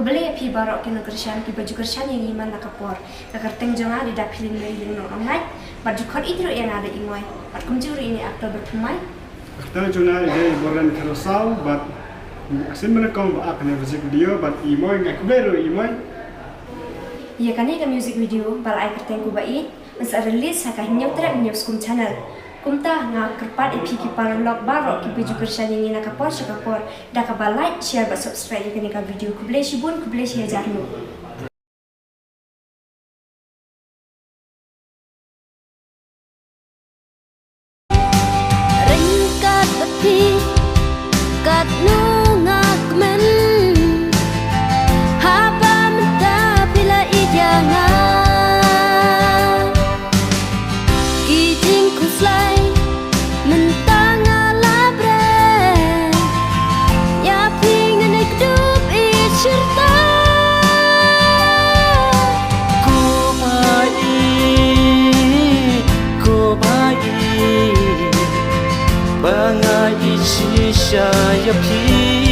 kebeli pi barok kena kersian ki baju kersian yang iman nak kapor kakarteng jonga di dapilin merilin no online baju kot idro yang ada imoy bat kumjuri ini Oktober pemai Kita cuna ide boran terusau but asin mana kau ak ne music video but imoy ngak bero imoy iya kan ini music video bal ai kerteng ku bai masa release hakah nyautra news kum channel kumta nga kerpat ipi ki parlok barok ki baju kersian yang ina kapor syakapor da ka like share ba subscribe kini ka video ku boleh shibun ku boleh share jarno ringkat peti kat nungak men haba menta bila ijanga kijing kuslai mentang alabre ya pingin hidup isyirta ko bai bangai shisha ya pi